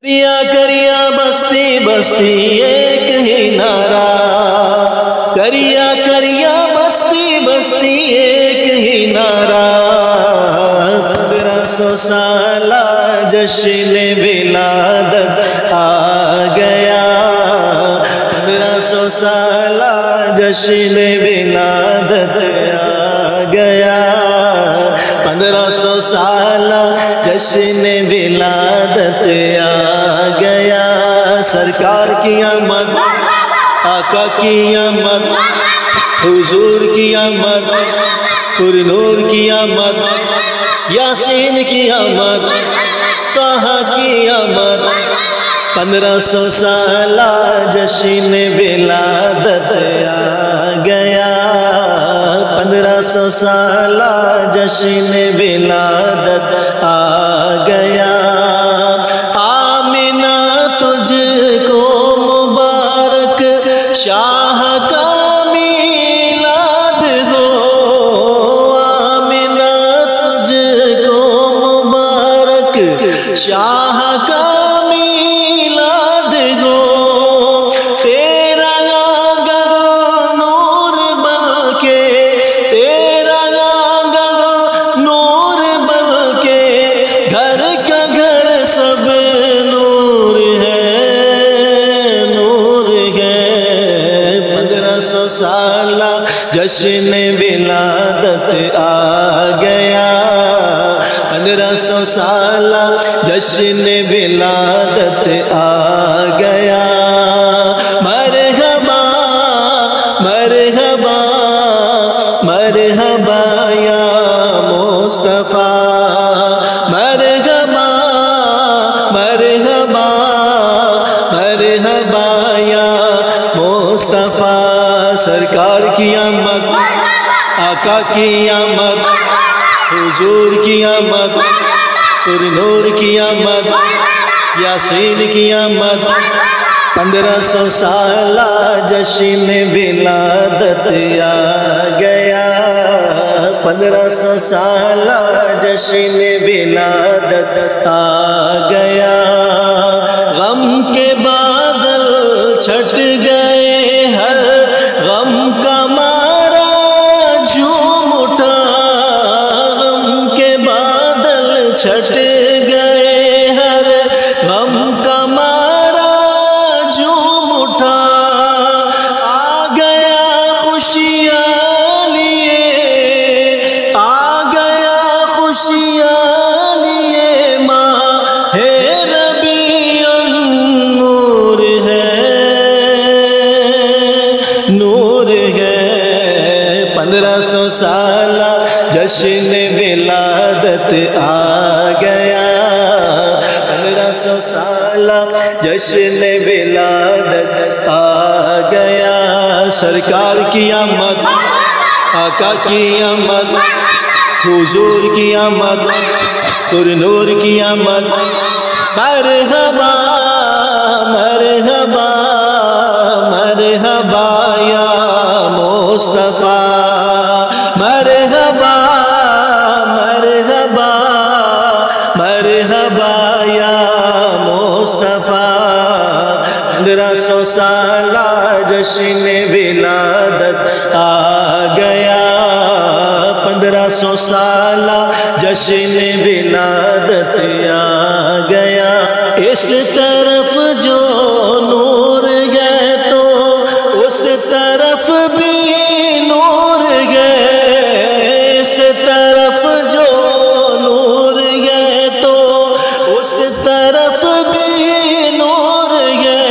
کریا کریا بستی بستی ایک ہی نعرہ، کریا کریا بستی بستی ایک ہی نعرہ، 1500 سالہ جشن ولادت آ گیا، 1500 سالہ جشن ولادت آ گیا، 1500 سالہ جشن ولادت آ گیا، سرکار کی آمد، آقا کی آمد، حضور کی آمد، پر نور کی آمد، یاسین کی آمد، طہ کی آمد، 1500 سالہ جشن ولادت آ گیا، 1500 سالہ جشن ولادت آ گیا، آمنہ تجھ کو مبارک شاہ کا میلاد ہو، آمنہ تجھ کو مبارک شاہ کا میلاد ہو، تیرا آنگن نور بن کے، تیرا آنگن نور بن کے، گھر کا گھر سب نور ہے، نور ہے، 1500 سالہ جشن ولادت آ گیا، 1500 سالہ جشن ولادت آ گیا، مرحبا مرحبا مرحبا یا مصطفیٰ، مرحبا مرحبا مرحبا یا مصطفیٰ، سرکار کی آمد، آقا کی آمد، حضور کی آمد، پر نور کی آمد، یاسین کی آمد، 1500 سالہ جشن ولادت آ گیا، 1500 سالہ جشن ولادت آ گیا، غم کے بادل چھٹ گئے، ہر غم کا مارا جھوم اٹھا، غم کے بادل چھٹ گئے، ہر غم کا مارا جھوم اٹھا، آ گیا خوشیاں لیے، آ گیا خوشیاں لیے، ماہ ربیع النور ہے، نور ہے، 1500 سالہ جشن ولادت آ گیا، 1500 سالہ جشن ولادت آ گیا، سرکار کی آمد، آقا کی آمد، حضور کی آمد، پر نور کی آمد، مرحبا مرحبا مرحبا یا مصطفیٰ، مرحبا مرحبا مرحبا یا مصطفیٰ، 1500 سالہ جشن ولادت آ گیا، 1500 سالہ جشن ولادت آ گیا، اس طرف جو نور ہے تو اس طرف بھی نور ہے، اس طرف جو نور ہے تو اس طرف بھی نور ہے،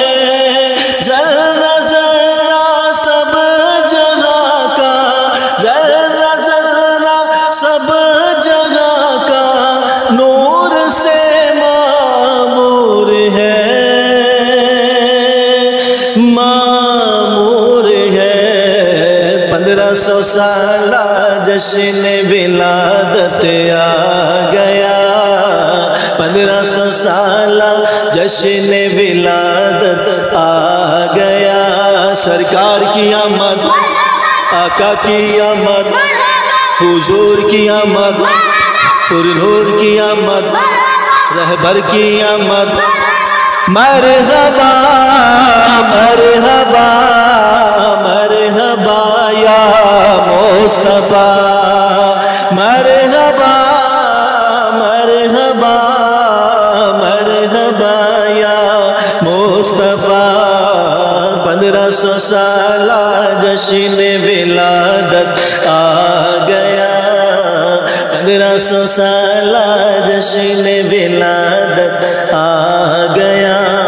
ذرہ ذرہ سب جگہ کا، ذرہ ذرہ سب جگہ کا نور سے معمور ہے، معمور ہے، 1500 سالہ جشن ولادت آ گیا، 1500 سالہ جشن ولادت آ گیا، سرکار کی آمد، آقا کی آمد، حضور کی آمد، پر نور کی آمد، رہبر کی آمد، مرحبا مرحبا مرحبا یا مصطفیٰ مرحبا مرحبا مرحبا یا مصطفیٰ 1500 سالہ جشن ولادت آ گیا 1500 سالہ جشن ولادت آ گیا